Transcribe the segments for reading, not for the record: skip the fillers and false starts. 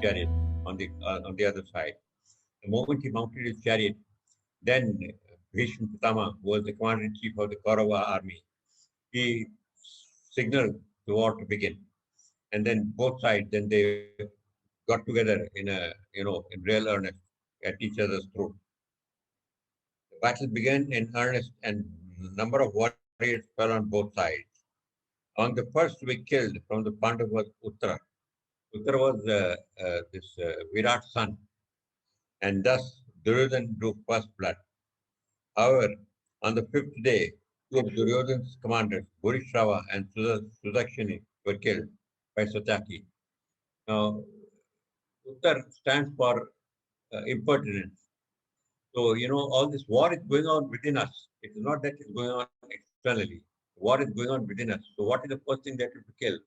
chariot on the other side. The moment he mounted his chariot, then Bhishma Pitama, who was the commander-in-chief of the Kaurava army, he signaled the war to begin. And then both sides, then they got together in real earnest at each other's throat. The battle began in earnest, and a number of warriors fell on both sides. Among the first to be killed from the Pandavas was Uttara. Uttara was this Virat's son, and thus Duryodhan drew first blood. However, on the fifth day, two of Duryodhan's commanders, Bhurishrava and Sudakshini, were killed by Satyaki. Now, Uttar stands for impertinence. So, all this war is going on within us. It is not that it's going on externally. War is going on within us. So, what is the first thing that you have to kill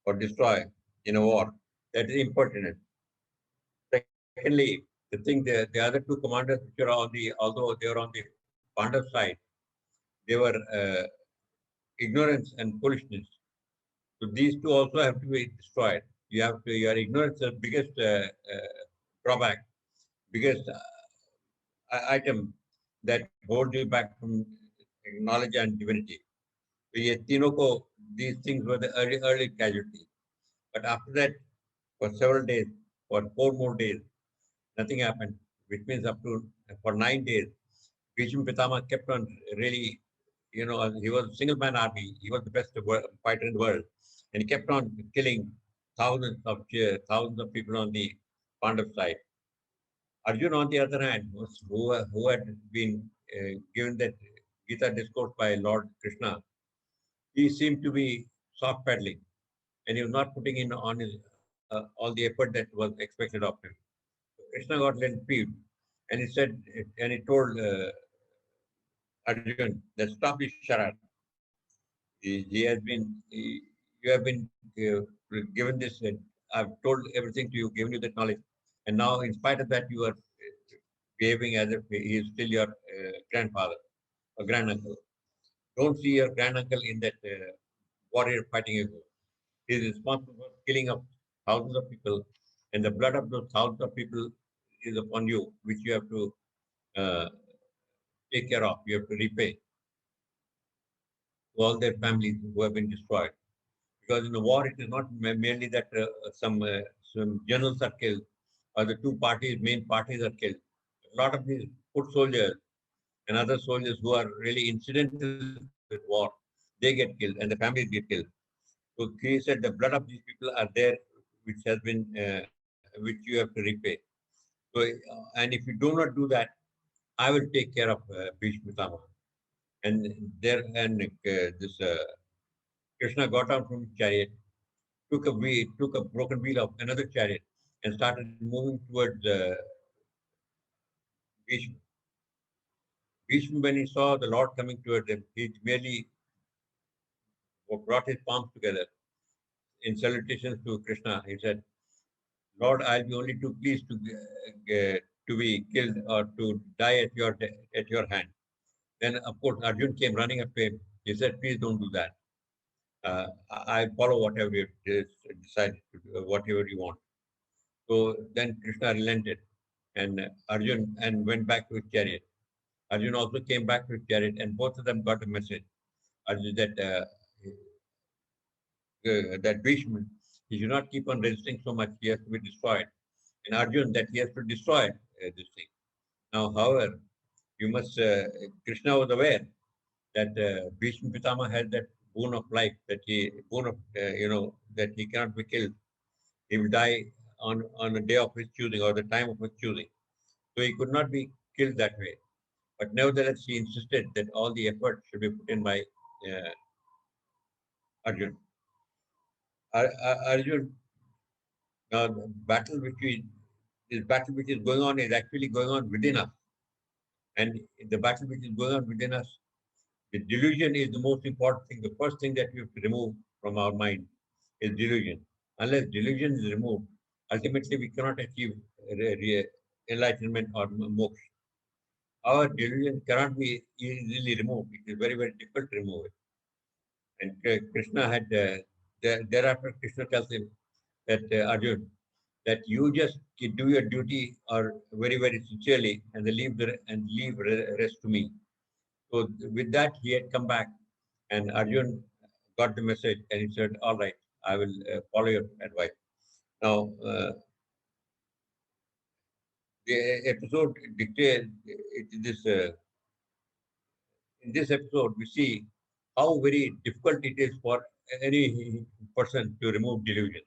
or destroy in a war? That is impertinence. Secondly, the other two commanders which are although they were on the Pandav side, they were ignorance and foolishness. So these two also have to be destroyed. Your ignorance is the biggest drawback, biggest item that holds you back from knowledge and divinity. So ये तीनों को, these things were the early casualties. But after that, for several days, for 4 more days, nothing happened, which means up to for 9 days, Bhishma Pitama kept on really, he was a single man army. He was the best fighter in the world. And he kept on killing thousands of people on the Pandav side. Arjun, on the other hand, who had been given that Gita discourse by Lord Krishna, he seemed to be soft pedaling, and he was not putting in on his all the effort that was expected of him. Krishna got a little peeved, and he said, and he told Arjun that stop this charade. You have been given this. I've told everything to you, given you that knowledge, and now, in spite of that, you are behaving as if he is still your grandfather or granduncle. Don't see your granduncle in that warrior fighting you. He is responsible for killing of thousands of people, and the blood of those thousands of people is upon you, which you have to uh, take care of. You have to repay to all their families who have been destroyed. Because in the war, it is not merely that some generals are killed or the main parties are killed. A lot of these foot soldiers and other soldiers who are really incidental with war, they get killed and the families get killed. So he said the blood of these people are there, which you have to repay. So, and if you do not do that, I will take care of Bhishma Pitama. And this Krishna got down from his chariot, took a broken wheel of another chariot, and started moving towards Bhishma. Bhishma, when he saw the Lord coming towards him, he merely brought his palms together in salutations to Krishna. He said, Lord, I'll be only too pleased to be killed or to die at your hand. Then, of course, Arjun came running up to him. He said, please don't do that. I follow whatever you decided to do, whatever you want. So then Krishna relented and Arjun and went back to his chariot. Arjun also came back to his chariot, and both of them got a message. Arjun that Bhishma, he should not keep on resisting so much. He has to be destroyed. And Arjun that he has to destroy this thing. Now, however, you must Krishna was aware that Bhishma Pitama has that boon of life, that he cannot be killed. He will die on a day of his choosing or the time of his choosing. So he could not be killed that way. But nevertheless, he insisted that all the effort should be put in by uh, Arjun. Arjun, now the battle which is going on is actually going on within us. And the battle which is going on within us, the delusion is the most important thing. The first thing that we have to remove from our mind is delusion. Unless delusion is removed, ultimately we cannot achieve enlightenment or moksha. Our delusion cannot be easily removed. It is very, very difficult to remove it. And Krishna had, thereafter Krishna tells him that Arjun, that you just do your duty or very, very sincerely and then leave rest to me. So with that, he had come back, and Arjun got the message, and he said, "All right, I will follow your advice." Now, the episode dictates this. In this episode, we see how very difficult it is for any person to remove delusion.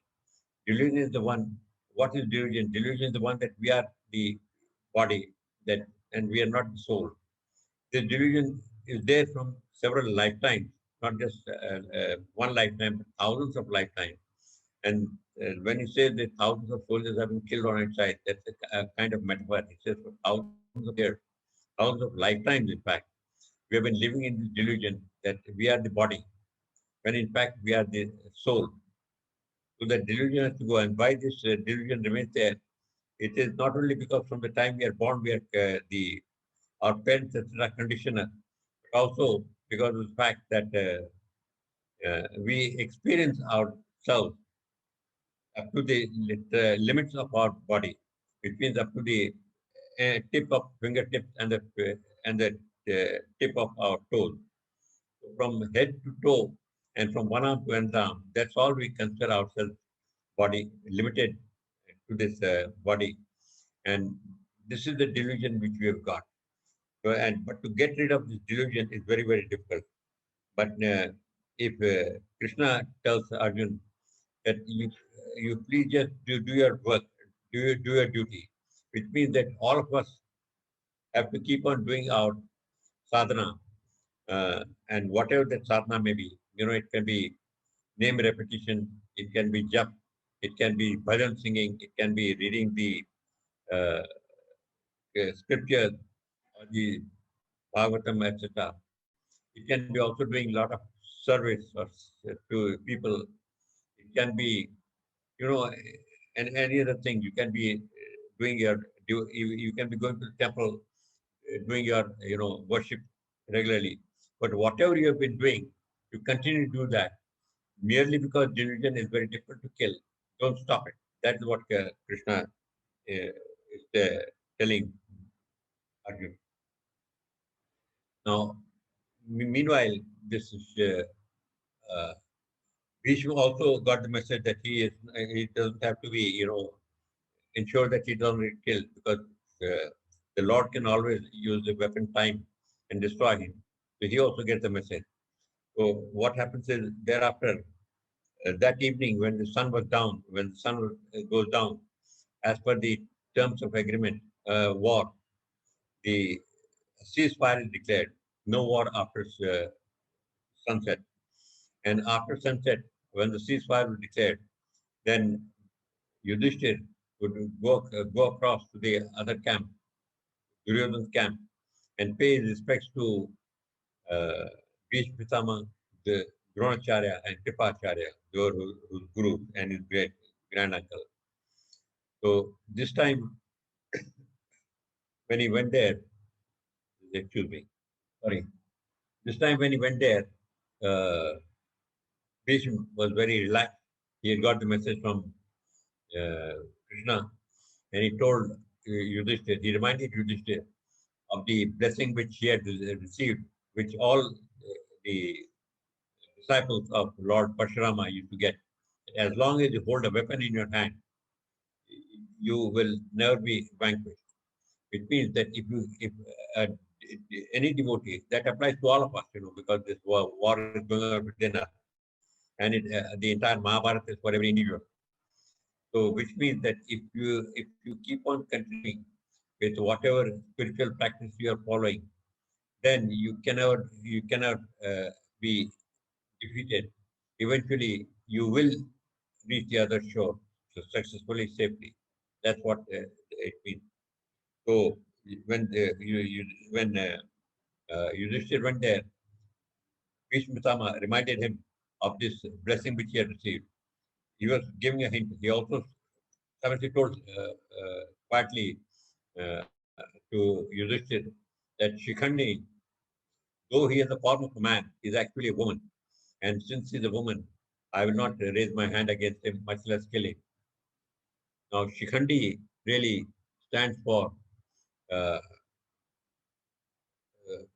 Delusion is the one. What is delusion? Delusion is the one that we are the body, that and we are not the soul. This delusion is there from several lifetimes, not just one lifetime, but thousands of lifetimes. And when you say that thousands of soldiers have been killed on its side, that's a kind of metaphor. It says for thousands of years, thousands of lifetimes, in fact, we have been living in this delusion that we are the body, when in fact we are the soul. So that delusion has to go. And why this delusion remains there? It is not only because from the time we are born, we are the our parents, etc., conditioner, but also because of the fact that we experience ourselves up to the limits of our body, which means up to the tip of fingertips and the tip of our toes. So from head to toe and from one arm to another arm, that's all we consider ourselves body, limited to this body. And this is the delusion which we have got. But to get rid of this delusion is very, very difficult. But if Krishna tells Arjun that you please just do your work, do your duty, which means that all of us have to keep on doing our sadhana, and whatever that sadhana may be. It can be name repetition, it can be jap, it can be bhajan singing, it can be reading the uh, scriptures or the Bhagavatam, etc. It can be also doing a lot of service to people. It can be, you know, and any other thing. You can be doing you can be going to the temple, doing your, worship regularly. But whatever you have been doing, you continue to do that merely because delusion is very difficult to kill. Don't stop it. That is what Krishna is telling Arjuna. Now, meanwhile, this is Bhishma also got the message that he doesn't have to be, ensure that he doesn't get killed, because the Lord can always use the weapon time and destroy him. So he also gets the message. So what happens is thereafter, that evening when the sun was down, when the sun goes down, as per the terms of agreement, war, the ceasefire is declared. No war after sunset. And after sunset, when the ceasefire was declared, then Yudhishthir would go across to the other camp, Duryodhana's camp, and pay his respects to uh, Bhishma Pitama, the Dronacharya, and Kripacharya, whose guru and his great granduncle. So this time, when he went there, excuse me, sorry, this time when he went there, uh, Bhishma was very relaxed. He had got the message from uh, Krishna, and he told Yudhishthir, he reminded Yudhishthir of the blessing which he had received, which all the disciples of Lord Parshurama used to get. As long as you hold a weapon in your hand, you will never be vanquished. It means that if uh, any devotee, that applies to all of us, because this war is going on within us, and the entire Mahabharata is for every individual. So, which means that if you keep on continuing with whatever spiritual practice you are following, then you cannot be defeated. Eventually, you will reach the other shore so successfully, safely. That's what it means. So when Yudhishthir went there, Bhishma reminded him of this blessing which he had received. He was giving a hint. He also Samantha told quietly to Yudhishthir that Shikhandi, though he has the form of a man, is actually a woman. And since he's a woman, I will not raise my hand against him, much less kill him. Now, Shikhandi really stands uh,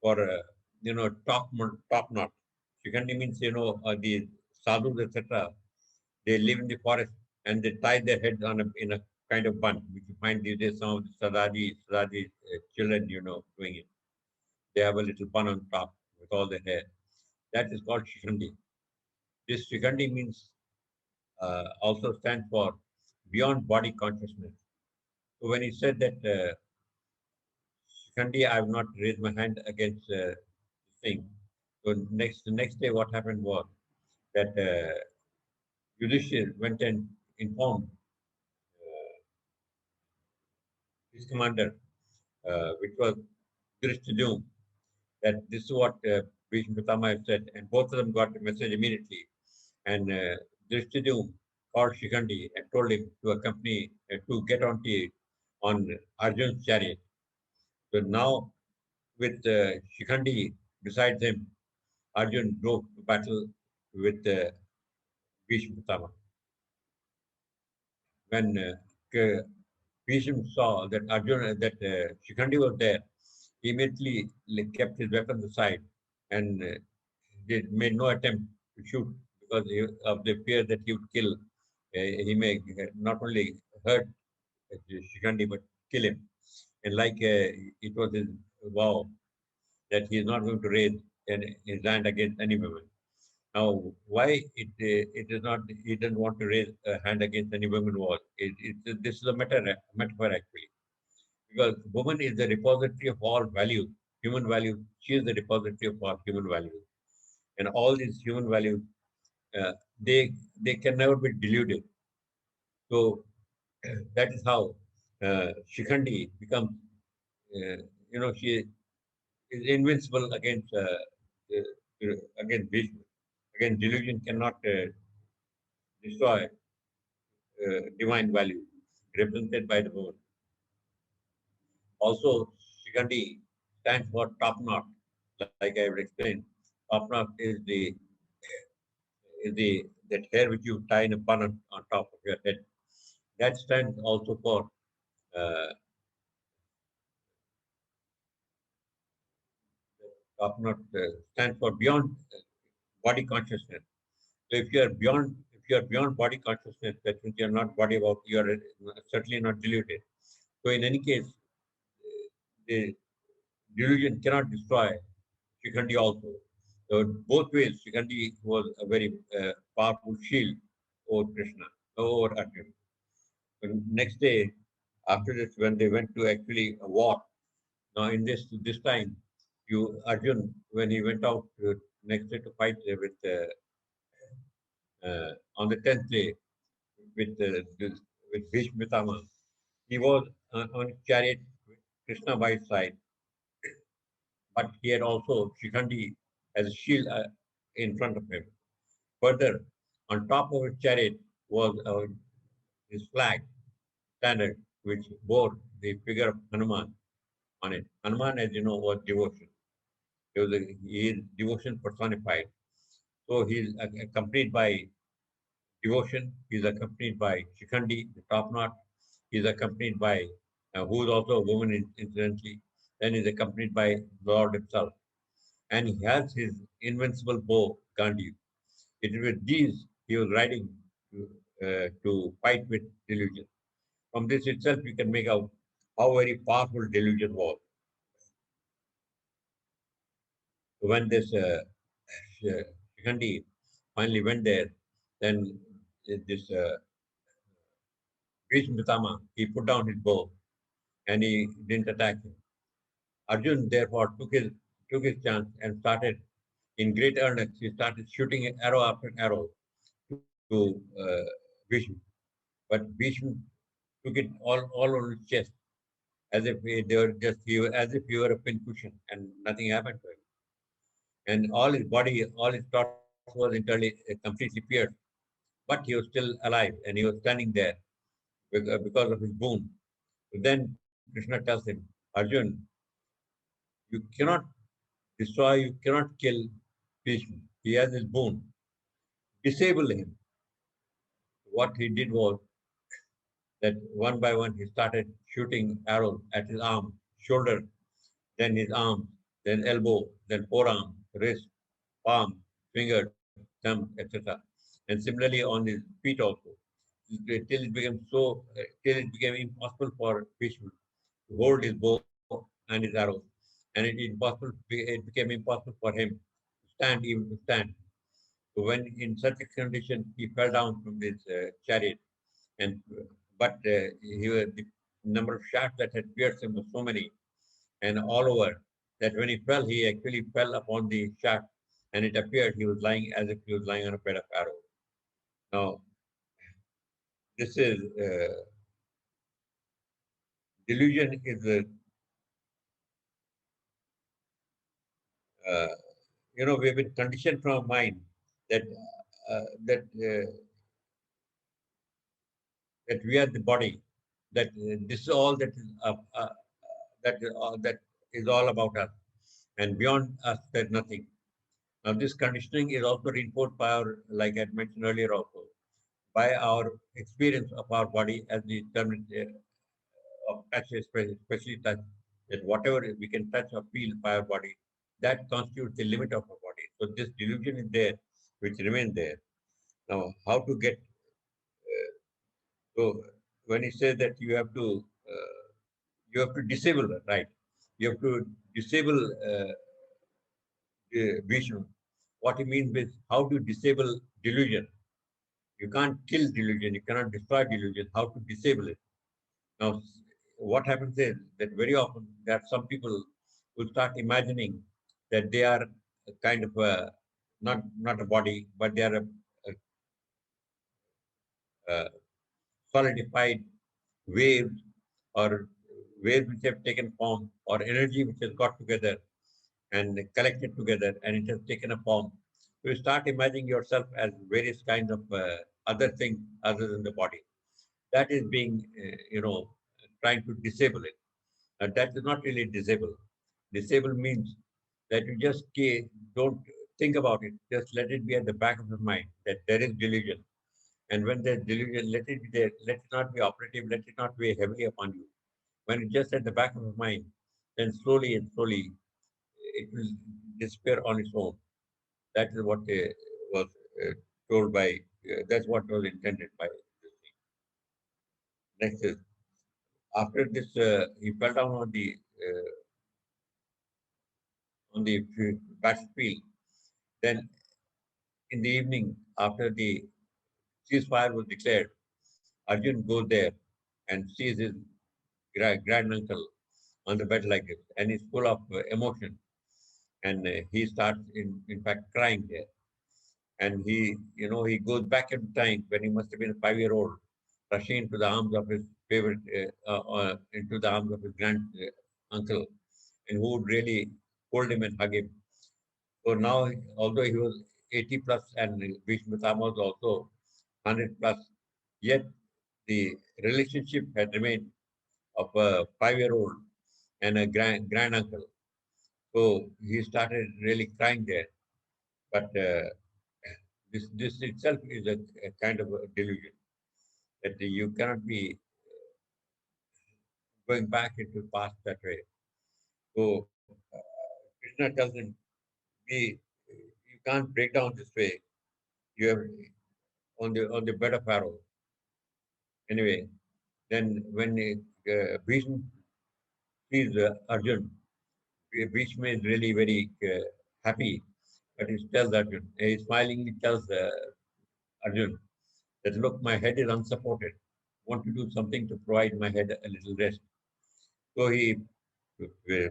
for top knot. Shikhandi means the sadhus etc. They live in the forest and they tie their heads in a kind of bun, which you find these days some of the Sadaji children doing it. They have a little bun on top with all their hair. That is called Shikhandi. This Shikhandi means also stands for beyond body consciousness. So when he said that Shikhandi, I have not raised my hand against this thing. So the next day, what happened was that Yudhishthir went and informed his commander, which was Drishtadyumna, that this is what Bhishma Pitama had said, and both of them got the message immediately. And Drishtadyumna called Shikhandi and told him to accompany, to get on Arjun's chariot. So now, with Shikhandi beside him, Arjun drove to battle with Bhishma Pitama. When Bhishma saw that Shikhandi was there, he immediately kept his weapons aside and they made no attempt to shoot because of the fear that he would kill. He may not only hurt Shikhandi but kill him. And like it was his vow that he is not going to raise his hand against any woman. Now, why it is not he doesn't want to raise a hand against any woman was this is a metaphor actually because woman is the repository of all values, human values. She is the repository of all human values, and all these human values uh, they they can never be deluded. So that is how Shikhandi becomes. She is invincible against Bhishma. Again, delusion cannot destroy divine value represented by the moon. Also, Shikhandi stands for top knot, like I have explained. Top knot is the that hair which you tie in a bun on top of your head. That stands also for uh, top knot stands for beyond body consciousness. So if you are beyond body consciousness, that means you are not body about you are certainly not deluded. So in any case, the delusion cannot destroy Shikhandi also. So both ways, Shikhandi was a very powerful shield over Krishna, over Arjuna. The next day, after this, when they went to actually a war, now in this time, Arjun, when he went out next day to fight on the 10th day with Bhishma Pitama, he was on his chariot with Krishna by his side, but he had also Shikhandi as a shield in front of him. Further, on top of his chariot was his flag, standard, which bore the figure of Hanuman on it. Hanuman, as you know, was devotion. He is devotion personified. So he is accompanied by devotion. He is accompanied by Shikhandi, the top knot. He is accompanied by, who is also a woman incidentally. Then he is accompanied by Lord himself. And he has his invincible bow, Gandhi. It is with these he was riding to fight with delusion. From this itself, you can make out how very powerful delusion was. When this Shikhandi finally went there, then this Bhishma Pitama, he put down his bow and he didn't attack him. Arjun therefore took his chance and started in great earnest. He started shooting arrow after arrow to Bhishma, but Bhishma took it all on his chest as if as if he were a pincushion and nothing happened to him. And all his thoughts was entirely completely pierced, but he was still alive and he was standing there because of his boon. So then Krishna tells him, Arjun, you cannot destroy, you cannot kill Bhishma. He has his boon. Disable him. What he did was that one by one he started shooting arrows at his arm, shoulder, then his arm, then elbow, then forearm, wrist, palm, finger, thumb, etc. And similarly on his feet also, till it became impossible for Bhishma to hold his bow and his arrows, and it became impossible for him to stand even to stand. So when in such a condition he fell down from his chariot, and the number of shafts that had pierced him was so many and all over that when he fell, he actually fell upon the shaft, and it appeared he was lying as if he was lying on a bed of arrows. Now, this is delusion is a uh, we've been conditioned from our mind that that that we are the body, that this is all that is all about us, and beyond us there's nothing. Now, this conditioning is also reinforced by our, like I mentioned earlier, also by our experience of our body as the term of touch, especially touch, that whatever we can touch or feel by our body, that constitutes the limit of our body. So this delusion is there, which remains there. Now, how to get so when he says that you have to disable, right? You have to disable vision. What he means is how to disable delusion. You can't kill delusion. You cannot destroy delusion. How to disable it? Now, what happens is that very often there are some people who start imagining that they are a kind of not a body, but they are a solidified waves or waves which have taken form or energy which has got together and collected together and it has taken a form. So you start imagining yourself as various kinds of other things other than the body. That is being, trying to disable it. That is not really disable. Disable means that you just don't think about it. Just let it be at the back of your mind that there is delusion. And when there's delusion, let it be there. Let it not be operative. Let it not weigh heavily upon you. When it's just at the back of your mind, then slowly and slowly it will disappear on its own. That is what was told by, that's what was intended by this thing. Next is, after this, he fell down on the battlefield. Then in the evening, after the ceasefire was declared, Arjun goes there and sees his granduncle on the bed like this, and he's full of emotion, and he starts in fact crying there. And he goes back in time when he must have been a 5-year old, rushing into the arms of his favorite, into the arms of his grand uncle, and who would really hold him and hug him. So now, although he was 80 plus and Bhishma was also 100 plus, yet the relationship had remained of a 5-year old and a grand uncle. So he started really crying there. But this itself is a kind of a delusion that you cannot be going back into the past that way. So Krishna tells him, "We, you can't break down this way. You have on the bed of arrows." Anyway, then when Bhishma sees Arjun, Bhishma is really very happy. But he tells Arjun, he smilingly tells Arjun that, look, my head is unsupported. Want to do something to provide my head a little rest. So he, uh,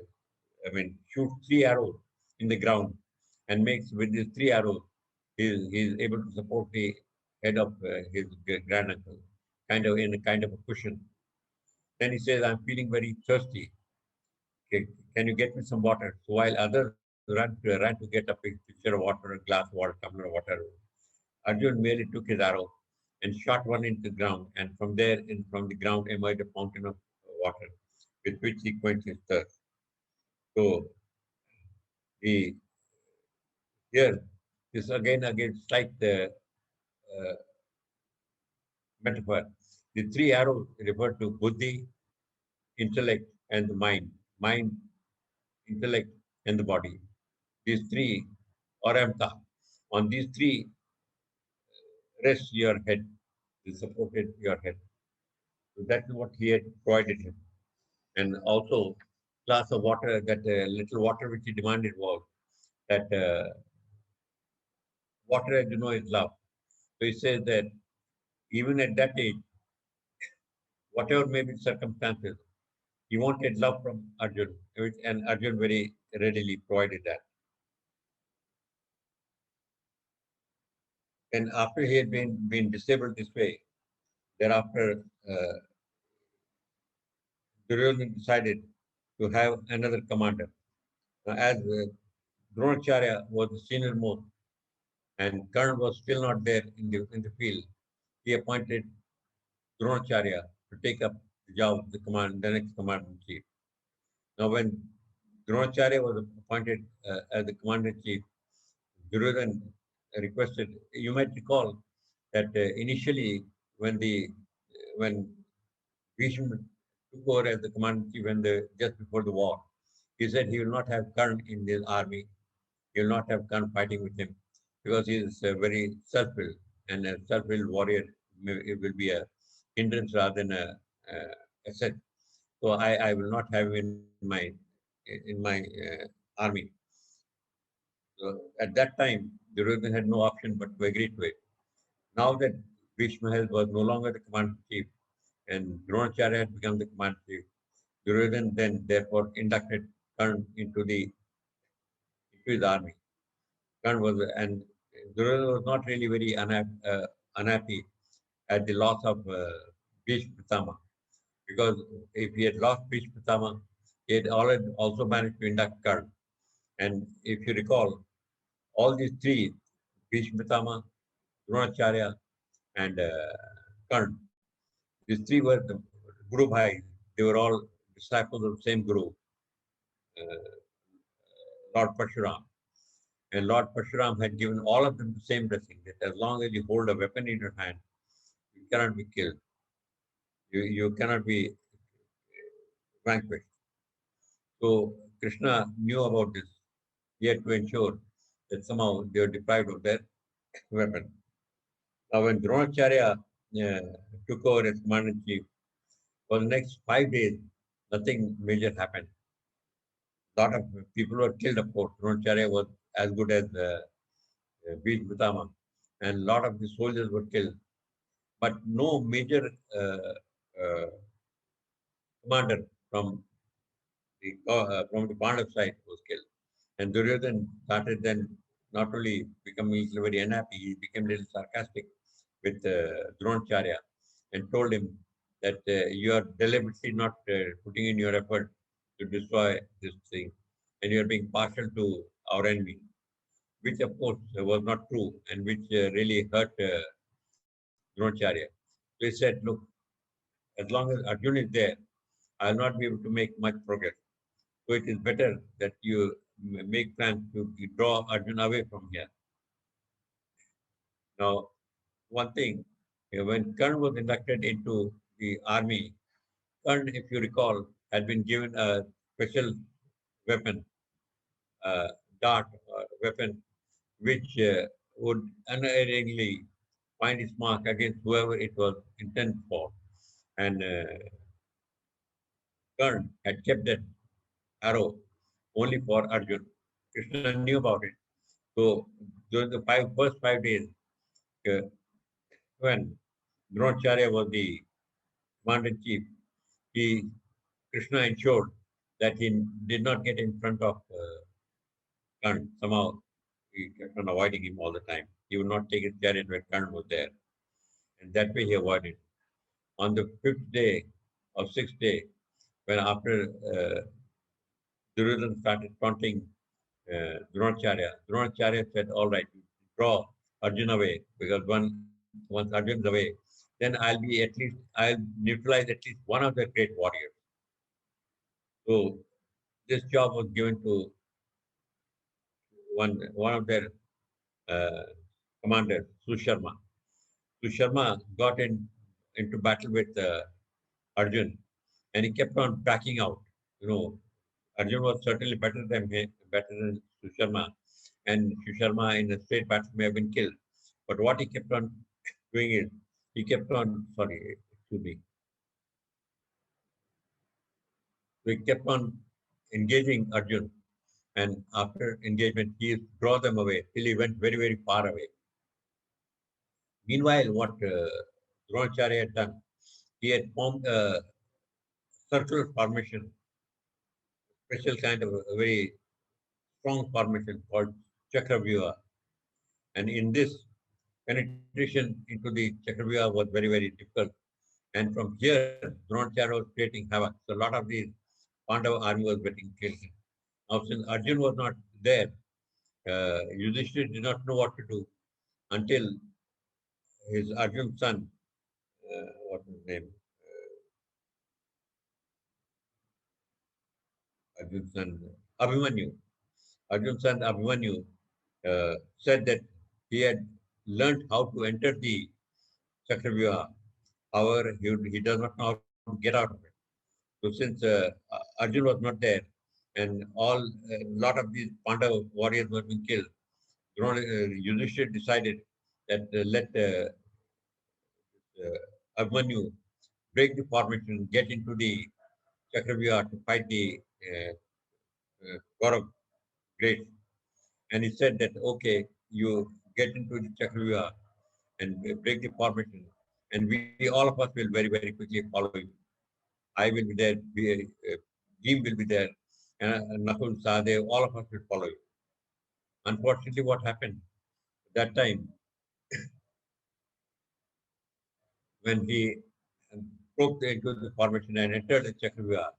shoots 3 arrows in the ground and makes with these 3 arrows, he's able to support the head of his granduncle, kind of in a kind of a cushion. Then he says, I'm feeling very thirsty. Can you get me some water? So while others ran to get a pitcher of water, a glass of water, tumbler of water, Arjun merely took his arrow and shot one into the ground, and from there, from the ground, emerged a fountain of water with which he quenched his thirst. So he here is again slight uh, metaphor. The three arrows refer to buddhi, intellect, and the mind. Mind, intellect, and the body. These three, Aramta, on these three rest your head, they supported your head. So that is what he had provided him. And also, glass of water, that little water which he demanded was that water, as you know, is love. So he says that even at that age, whatever may be circumstances, he wanted love from Arjun, and Arjun very readily provided that. And after he had been disabled this way, thereafter Duryodhana decided to have another commander. Now, as Dronacharya was the senior most and Karna was still not there in the field, he appointed Dronacharya to take up the job of the next commander in chief. Now, when Dronacharya was appointed as the commander in chief, Duryodhana requested. You might recall that initially, when Bhishma took over as the commander in chief, just before the war, he said he will not have Karna in his army. He will not have Karna fighting with him because he is very self-willed, and a self-willed warrior it will be a hindrance rather than a asset. So I will not have him in my army. So at that time, Duryodhana had no option but to agree to it. Now that Bhishma was no longer the commander in chief and Dronacharya had become the commander in chief, Duryodhana then therefore inducted Karna into his army. Karna was and Duryodhana was not really very unhappy at the loss of Bhishma Pitama because if he had lost Bhishma Pitama, he had already also managed to induct Karna. And if you recall, all these three, Bhishma Pitama, Dronacharya, and Karna, these three were the Guru Bhai. They were all disciples of the same Guru, Lord Parshuram. And Lord Parshuram had given all of them the same blessing that as long as you hold a weapon in your hand, you cannot be killed. You cannot be vanquished. So Krishna knew about this. He had to ensure that somehow they were deprived of their weapon. Now, when Dronacharya took over as commander in chief, for the next 5 days, nothing major happened. A lot of people were killed, of course. Dronacharya was as good as Bhishma Pitama, and a lot of the soldiers were killed. But no major uh, commander from the Pandav side was killed. And Duryodhana started then not only becoming very unhappy, he became a little sarcastic with Dronacharya and told him that you are deliberately not putting in your effort to destroy this thing and you are being partial to our enemy, which of course was not true and which really hurt Dronacharya. So he said, look, as long as Arjun is there, I will not be able to make much progress. So it is better that you make plans to draw Arjun away from here. Now, one thing, when Karn was inducted into the army, Karn, if you recall, had been given a special weapon, uh, dart weapon, which would unerringly find its mark against whoever it was intended for. And Karn had kept that arrow only for Arjun. Krishna knew about it. So during the first 5 days, uh, when Dronacharya was the commander in chief, he Krishna ensured that he did not get in front of Karna. Somehow he kept on avoiding him all the time. He would not take his chariot when Karna was there, and that way he avoided. On the fifth day or sixth day, when after Duryodhana started taunting Dronacharya said, "All right, draw Arjun away because once Arjun is away, then I'll neutralize at least one of the great warriors." So this job was given to one of their uh, commanders, Susharma. Susharma got in into battle with Arjun, and he kept on backing out. You know, Arjun was certainly better than Susharma, and Susharma in a straight battle may have been killed. But what he kept on doing is he kept on, sorry, excuse me, so he kept on engaging Arjun, and after engagement, he used to draw them away till he went very, very far away. Meanwhile, what Dronacharya had done, he had formed a circular formation, special kind of a very strong formation called Chakravyuha. And in this, penetration into the Chakravyuha was very, very difficult. And from here, Dronacharya was creating havoc. So a lot of the Pandava army was getting killed. Now, since Arjun was not there, Yudhishthira did not know what to do until his Arjun's son, what's his name? Arjun's son, Abhimanyu. Arjun's son Abhimanyu said that he had learned how to enter the Chakravyuha. However, he does not know how to get out of it. So since Arjun was not there and a lot of these Pandava warriors were being killed, Yudhishthira decided that let Abhimanyu break the formation, get into the Chakravyuha to fight the Gaurav great. And he said that, okay, you get into the Chakravyuha and break the formation, and we all of us will very, very quickly follow you. I will be there, Jim will be there, and Nakul Sahadev, all of us will follow you. Unfortunately, what happened that time when he broke into the formation and entered the Chakravyuha,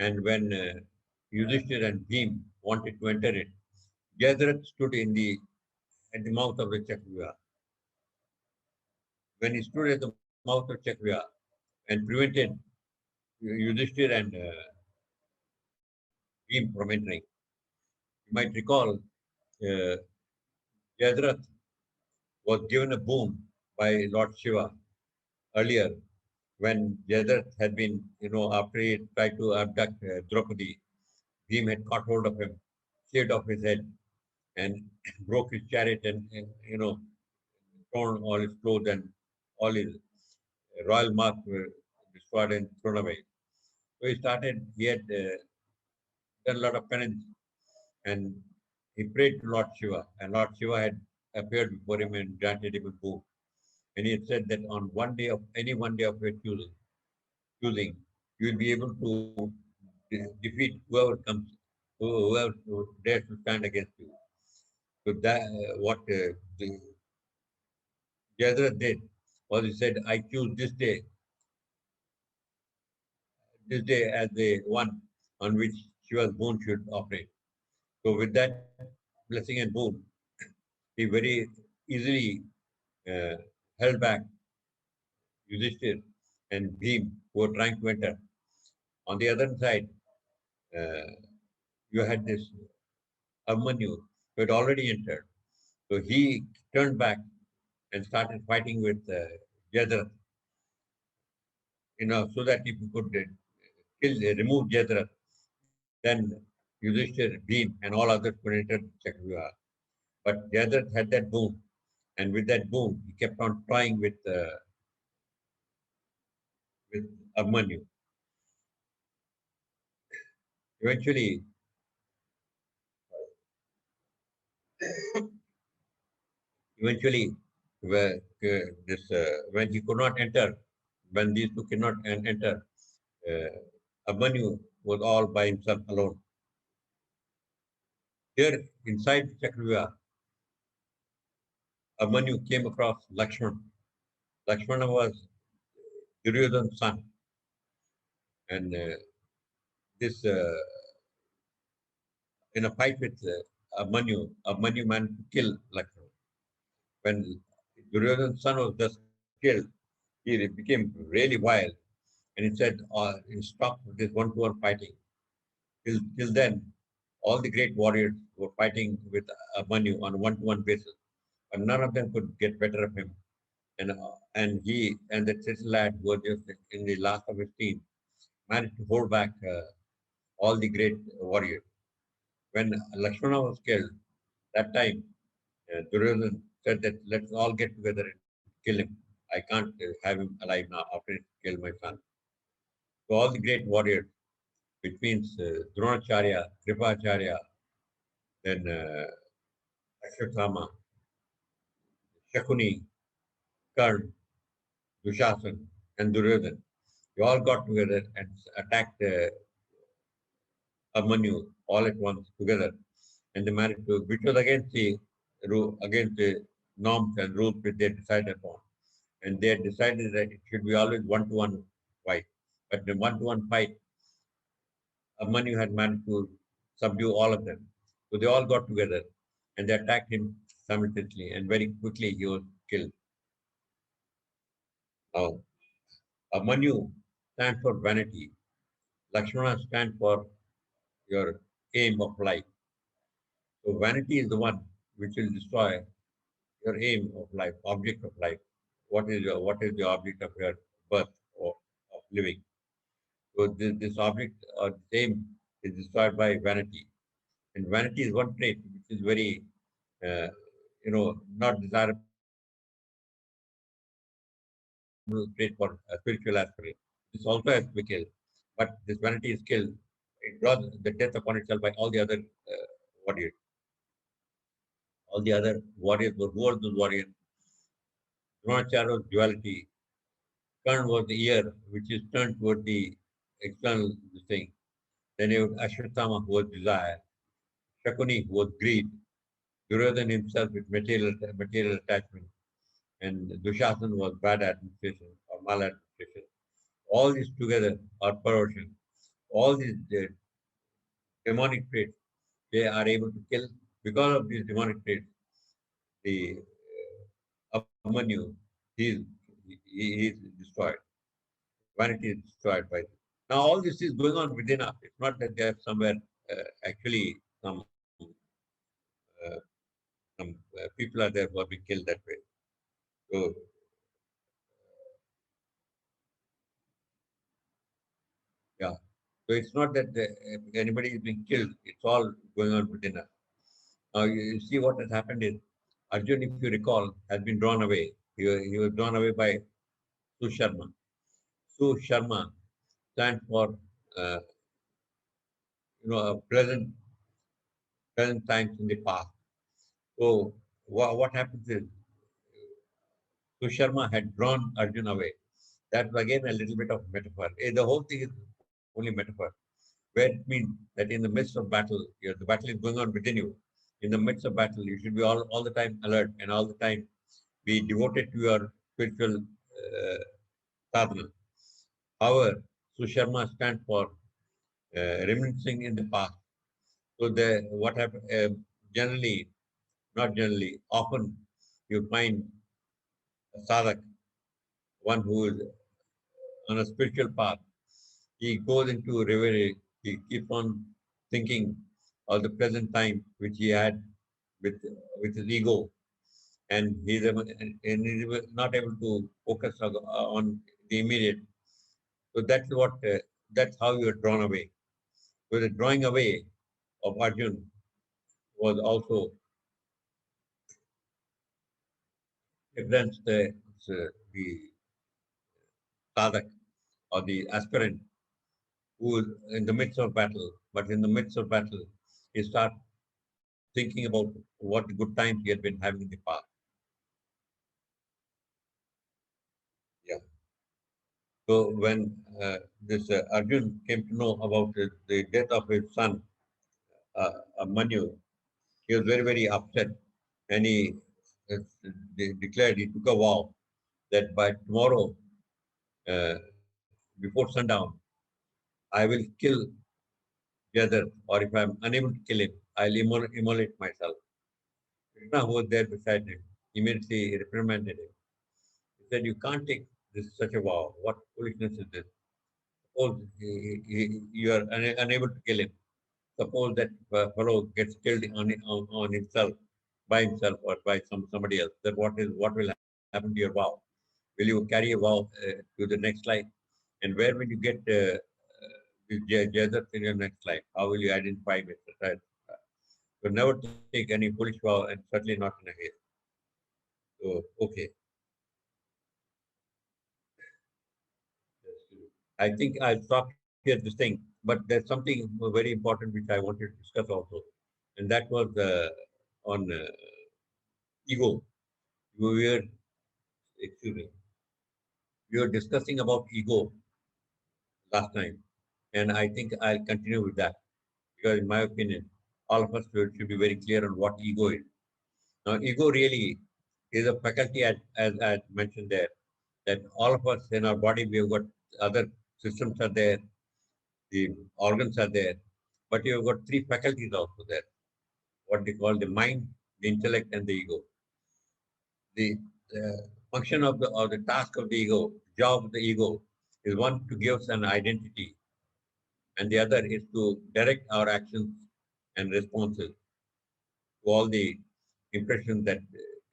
and when Yudhishthir and Bhim wanted to enter it, Jayadratha stood at the mouth of the Chakravyuha. When he stood at the mouth of Chakravyuha and prevented Yudhishthir and Bhim from entering, you might recall Jayadratha was given a boon by Lord Shiva earlier when Jayadratha had been, after he tried to abduct Draupadi, Bhim had caught hold of him, shaved off his head, and broke his chariot and torn all his clothes and all his royal marks were destroyed and thrown away. So he had done a lot of penance and he prayed to Lord Shiva, and Lord Shiva had appeared before him and granted him a boon. And he had said that on any one day of your choosing, you will be able to defeat whoever comes, who dares to stand against you. So that what the Jayadratha did was he said, I choose this day as the one on which Shiva's boon should operate. So with that blessing and boon, he very easily uh, held back Yudhishthir and Bhim who were trying to enter. On the other side, uh, you had this Abhimanyu who had already entered. So he turned back and started fighting with Jayadratha, so that if he could remove Jayadratha, then Yudhishthir, Bhim, and all others could enter Chakravyuha. But Jayadratha had that boon, and with that boon, he kept on toying with Abhimanyu. Eventually, eventually, when he could not enter, when these two cannot enter, Abhimanyu was all by himself alone. Here, inside Chakravyuha, Abhimanyu came across Lakshman. Lakshmana was Duryodhana's son, and this in a fight with Abhimanyu managed to kill Lakshman. When Duryodhana's son was just killed, he became really wild, and he said, he stopped this one-to-one fighting. Till then, all the great warriors were fighting with Abhimanyu on a one-to-one basis, but none of them could get better of him. and he and the little lad who was just in the last of his teens managed to hold back all the great warriors. When Lakshmana was killed, that time Duryodhan said that let's all get together and kill him. I can't have him alive now after he killed my son. So all the great warriors, which means Dronacharya, Kripacharya, then Ashwatthama, Shakuni, Karn, Dushasan, and Duryodhan, they all got together and attacked Abhimanyu all at once together, and they managed to, which was against the norms and rules which they decided upon. And they had decided that it should be always one-to-one fight. But the one-to-one fight, Abhimanyu had managed to subdue all of them. So they all got together and they attacked him simultaneously, and very quickly he was killed. Now, Abhimanyu stands for vanity. Lakshmana stands for your aim of life. So vanity is the one which will destroy your aim of life, object of life. What is the object of your birth or of living? So this object or this aim is destroyed by vanity. And vanity is one trait which is very uh, not desirable trait for a spiritual aspirant. This also has to be killed. But this vanity is killed. It draws the death upon itself by all the other warriors. All the other warriors were who are those warriors? Dronacharya was duality. Karn was the ear, which is turned toward the external thing. Then you have Ashwatthama, who was desire. Shakuni, who was greed. Duryodhan himself with material attachment. And Dushasan was bad administration or maladministration. All these together are perversion. All these demonic traits, they are able to kill. Because of these demonic traits, the Abhimanyu, he is, he is destroyed. Vanity is destroyed by this. Now, all this is going on within us. It's not that there somewhere actually uh, some people are there who have been killed that way. So, yeah. So it's not that anybody is being killed. It's all going on within us. Now, you see what has happened is Arjun, if you recall, has been drawn away. He was drawn away by Susharma. Susharma stands for uh, a pleasant times in the past. So what happens is Susharma had drawn Arjun away. That's again a little bit of metaphor. The whole thing is only metaphor, where it means that in the midst of battle, the battle is going on within you. In the midst of battle, you should be all the time alert and all the time be devoted to your spiritual sadhana. However, Susharma stands for reminiscing in the past. So what happens generally, not generally, often you find a sadhak, one who is on a spiritual path. He goes into reverie. He keeps on thinking of the present time which he had with with his ego, and he's not able to focus on the immediate. So that's how you are drawn away. So the drawing away of Arjun was also represents the sadhak or the aspirant who is in the midst of battle, but in the midst of battle, he starts thinking about what good times he had been having in the past. Yeah. So when this Arjun came to know about the death of his son, Manu, he was very, very upset. And uh, declared, he took a vow that by tomorrow, uh, before sundown, I will kill the other, or if I'm unable to kill him, I'll immolate myself. Krishna, who was there beside him, immediately reprimanded him. He said, you can't take such a vow. What foolishness is this? Suppose you are unable to kill him. Suppose that fellow gets killed on himself, by himself or by somebody else. Then what will happen to your vow? Will you carry a vow to the next life? And where will you get this jazzers in your next life? How will you identify with it? So never take any foolish vow, and certainly not in a haste. So, okay. I think I'll stop here this thing, but there's something very important which I wanted to discuss also, and that was on ego. We were, excuse me, we were discussing about ego last time, and I think I'll continue with that because, in my opinion, all of us should be very clear on what ego is. Now, ego really is a faculty, as I mentioned there, that all of us in our body, we have got other systems are there, the organs are there, but you have got three faculties also there, what they call the mind, the intellect, and the ego. The function of the task of the ego, job of the ego, is one to give us an identity, and the other is to direct our actions and responses to all the impressions that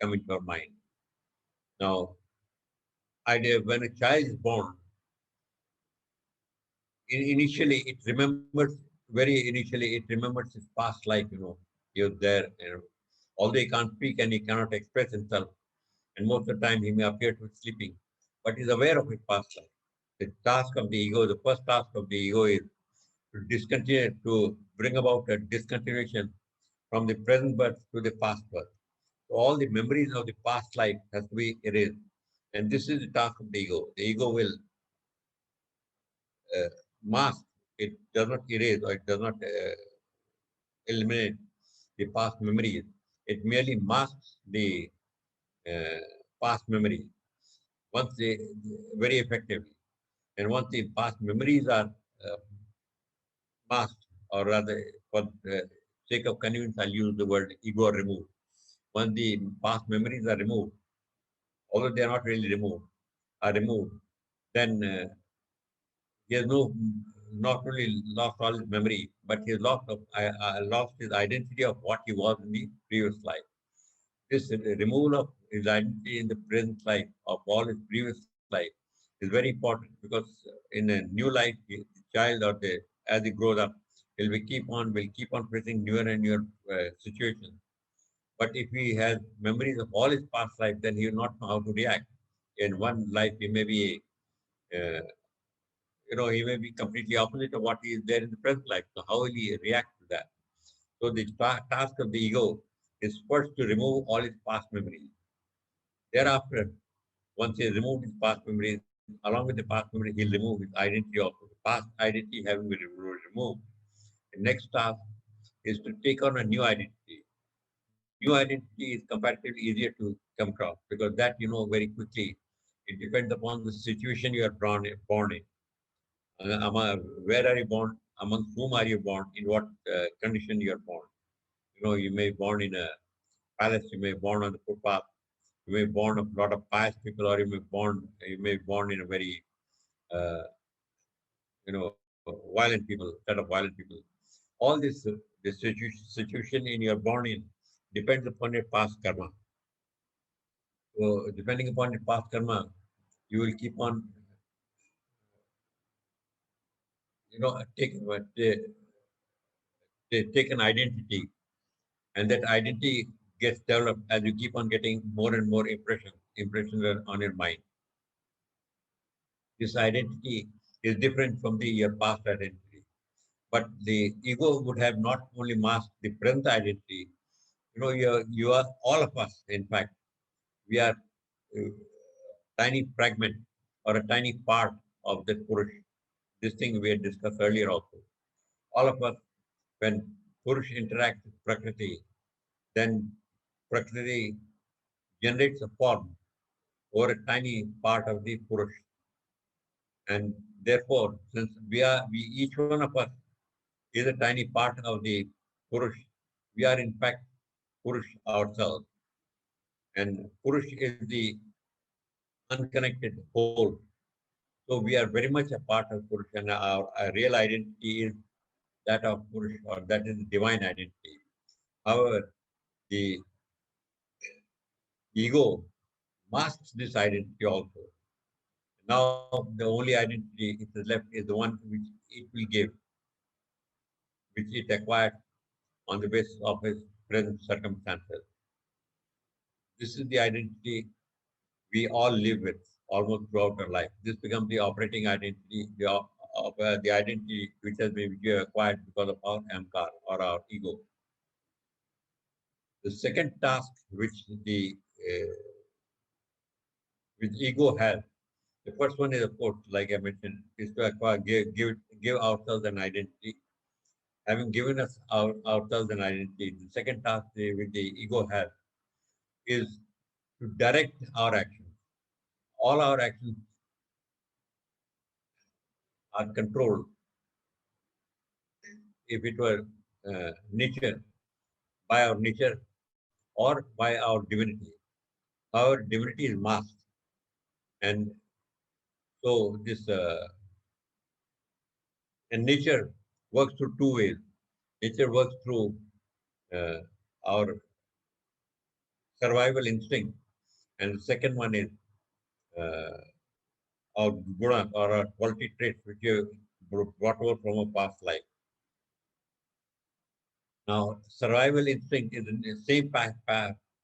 come into our mind. Now, when a child is born, initially it remembers, it remembers his past life. He was there, although he can't speak and he cannot express himself, and most of the time he may appear to be sleeping, but he's aware of his past life. The task of the ego, the first task of the ego is to discontinue, to bring about a discontinuation from the present birth to the past birth. So all the memories of the past life has to be erased. And this is the task of the ego. The ego will uh, mask, it does not erase or it does not eliminate the past memories. It merely masks the uh, past memories once very effectively. And once the past memories are masked, or rather, for the sake of convenience, I'll use the word ego removed. Once the past memories are removed, although they are not really removed, are removed, then he has not only lost all his memory, but he has lost his identity of what he was in the previous life. This removal of his identity in the present life of all his previous life is very important because in a new life, the child or as he grows up, will keep on facing newer and newer situations. But if he has memories of all his past life, then he will not know how to react. In one life, he may be uh, he may be completely opposite of what he is there in the present life. So how will he react to that? So the task of the ego is first to remove all his past memories. Thereafter, once he has removed his past memories, along with the past memory, he'll remove his identity also. The past identity having been removed. The next task is to take on a new identity. New identity is comparatively easier to come across because that you know very quickly. It depends upon the situation you are born in. Where are you born? Among whom are you born? In what condition you are born? You may be born in a palace. You may be born on the footpath. You may be born of a lot of pious people, or You may be born in a very uh, violent people, set of violent people. All this situation in you're born in depends upon your past karma. So depending upon your past karma, you will keep on, take an identity, and that identity gets developed as you keep on getting more and more impressions on your mind. This identity is different from your past identity. But the ego would have not only masked the present identity. You are all of us. In fact, we are a tiny fragment or a tiny part of that Purush. This thing we had discussed earlier also. All of us, when Purush interacts with Prakriti, then Prakriti generates a form or a tiny part of the Purush. And therefore, since each one of us is a tiny part of the Purush, we are in fact Purush ourselves. And Purush is the unconnected whole. So we are very much a part of Purush, and our real identity is that of Purush, or that is the divine identity. However, the ego masks this identity also. Now, the only identity it is left is the one which it will give, which it acquired on the basis of its present circumstances. This is the identity we all live with almost throughout our life. This becomes the operating identity, the identity which has been acquired because of our amkar or our ego. The second task uh, which ego has, the first one is of course, like I mentioned, is to acquire, give ourselves an identity. Having given us ourselves an identity, the second task which the ego has is to direct our actions. All our actions are controlled if it were nature by our nature or by our divinity. Our divinity is masked, and so this and nature works through two ways. Nature works through uh, our survival instinct, and the second one is uh, our guna or our quality traits which you brought over from a past life. Now, survival instinct is in the same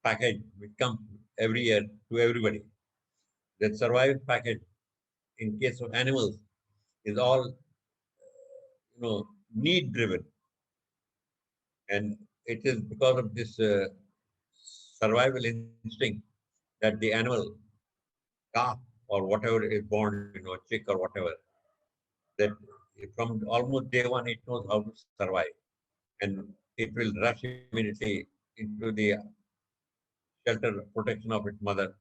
package which comes every year to everybody. That survival package, in case of animals, is all need driven, and it is because of this survival instinct that the animal calf or whatever is born, chick or whatever, that from almost day one it knows how to survive, and it will rush immediately into the shelter protection of its mother.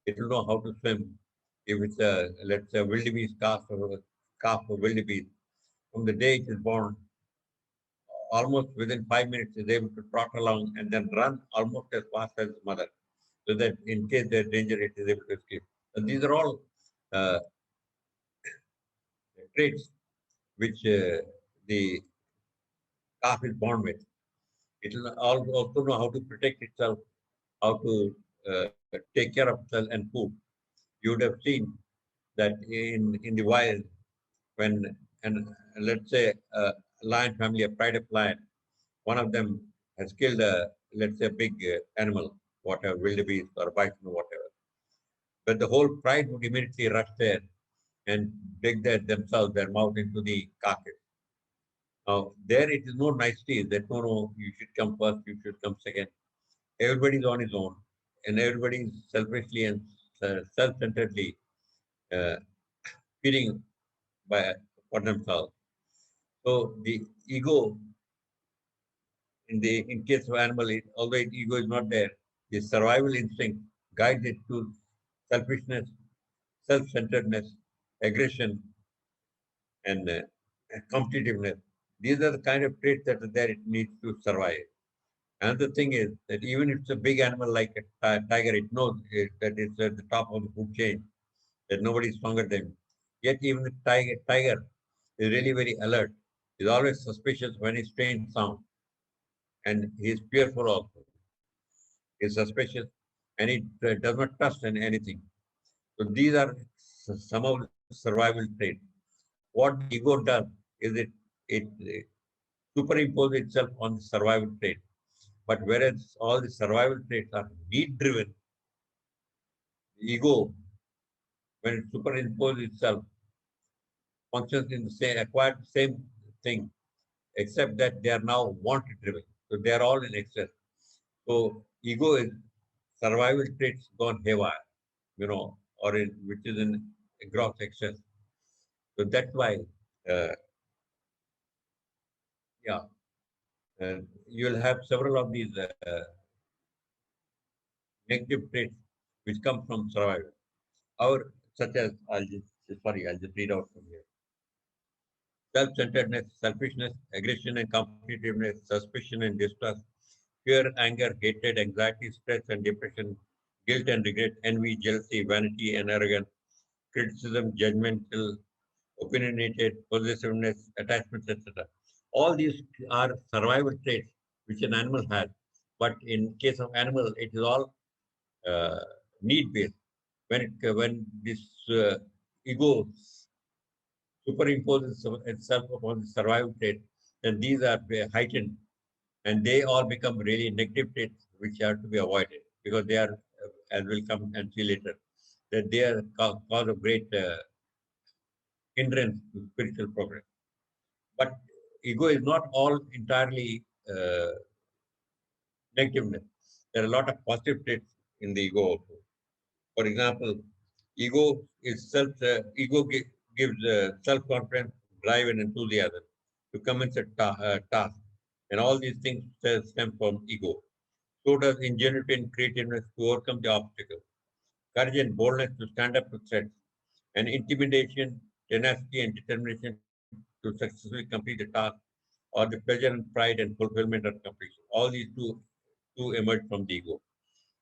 It will know how to swim. If it's a, let's say, wildebeest calf of wildebeest, from the day it is born, almost within 5 minutes is able to trot along and then run almost as fast as its mother, so that in case there's danger, it is able to escape. And these are all uh, traits which the calf is born with. It will also know how to protect itself, how to take care of itself and food. You would have seen that in the wild, when and let's say a lion family, a pride of lion, one of them has killed a, let's say, a big animal, whatever, wildebeest or bison or whatever. But the whole pride would immediately rush there and dig their mouth into the carcass. Now, there it is no nicety that no, you should come first, you should come second. Everybody's on his own, and everybody's selfishly and self-centeredly uh, feeding by for themselves. So the ego, in case of animal, although ego is not there, the survival instinct guides it to selfishness, self-centeredness, aggression, and competitiveness. These are the kind of traits that are there it needs to survive. Another thing is that even if it's a big animal like a tiger, it knows that it's at the top of the food chain, that nobody is stronger than him. Yet even the tiger is really very alert. He's always suspicious when his strange sound, and he is fearful also. He is suspicious, and he does not trust in anything. So these are some of the survival traits. What the ego does is it superimposes itself on the survival trait. But whereas all the survival traits are need driven, the ego, when it superimposes itself, functions in the same, acquired the same thing, except that they are now want driven. So they are all in excess. So ego is survival traits gone haywire, which is in gross excess. So that's why, uh, yeah, you'll have several of these negative traits which come from survival. Our such as I'll just read out from here. Self-centeredness, selfishness, aggression and competitiveness, suspicion and distrust, fear, anger, hatred, anxiety, stress and depression, guilt and regret, envy, jealousy, vanity and arrogance, criticism, judgmental, opinionated, possessiveness, attachments, etc. All these are survival traits which an animal has. But in case of animal, it is all uh, need based. When this ego superimposes itself upon the survival trait, then these are heightened and they all become really negative traits which are to be avoided because they are, as we'll come and see later, that they are cause of great hindrance to spiritual progress. But ego is not all entirely negativeness. There are a lot of positive traits in the ego also. For example, gives self-confidence, drive, and enthusiasm to commence a task, and all these things stem from ego. So does ingenuity and creativeness to overcome the obstacle, courage and boldness to stand up to threats, and intimidation, tenacity, and determination to successfully complete the task, or the pleasure and pride and fulfillment of completion. All these two emerge from the ego.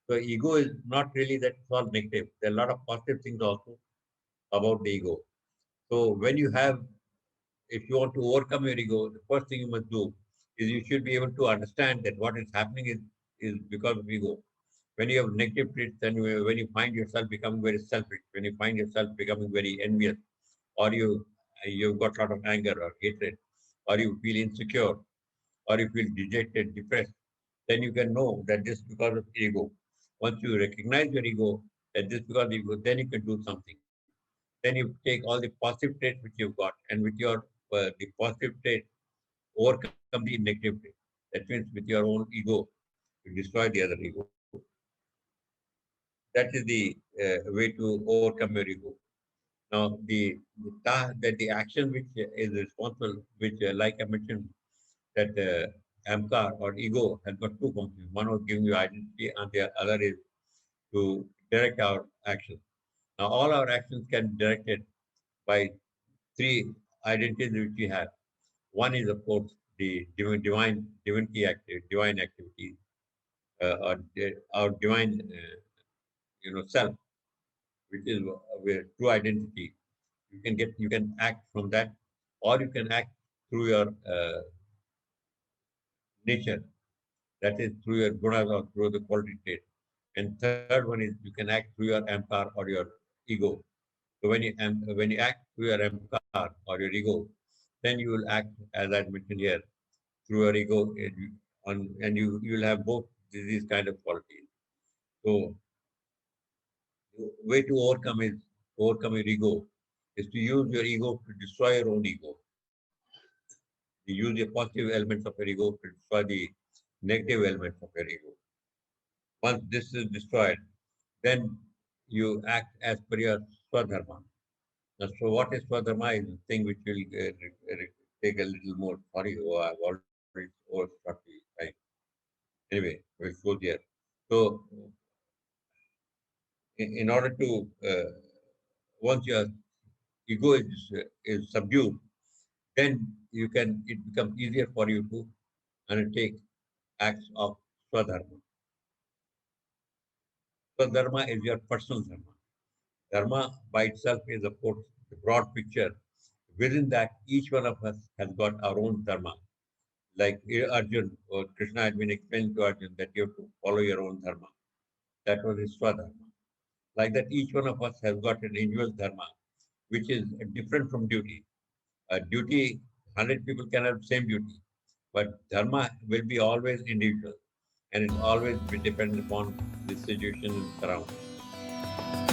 So ego is not really that it's all negative. There are a lot of positive things also about the ego. So when you have, if you want to overcome your ego, the first thing you must do is you should be able to understand that what is happening is because of ego. When you have negative traits, then when you find yourself becoming very selfish, when you find yourself becoming very envious, or you've got a lot of anger or hatred, or you feel insecure, or you feel dejected, depressed, then you can know that this is because of ego. Once you recognize your ego, that this is because of ego, then you can do something. Then you take all the positive traits which you've got, and with your the positive trait, overcome the negative trait. That means with your own ego, you destroy the other ego. That is the way to overcome your ego. Now, the action which is responsible, which, like I mentioned, that AMCAR or ego has got two functions. One was giving you identity, and the other is to direct our actions. Now, all our actions can be directed by three identities which we have. One is, of course, the divine activity, our divine, self, which is where true identity. You can act from that, or you can act through your nature, that is through your gunas or through the quality trait. And third one is you can act through your ampar or your ego. So when you act through your ampar or your ego, then you will act, as I mentioned here, through your ego, and you will have both these kind of qualities. So the way to overcome your ego is to use your ego to destroy your own ego. You use the positive elements of your ego to destroy the negative elements of your ego. Once this is destroyed, then you act as per your swadharma. Now, so what is swadharma is the thing which will take a little more. Sorry, I've already overshot the time. Anyway, we'll go there. So, in order to, once your ego is subdued, then it becomes easier for you to undertake acts of swadharma. Swadharma is your personal dharma. Dharma by itself is, of course, the broad picture. Within that, each one of us has got our own dharma. Like Arjun or Krishna had been explaining to Arjun that you have to follow your own dharma. That was his swadharma. Like that, each one of us has got an individual dharma, which is different from duty. Duty, 100 people can have the same duty, but dharma will be always individual and it always be dependent upon the situation and surroundings.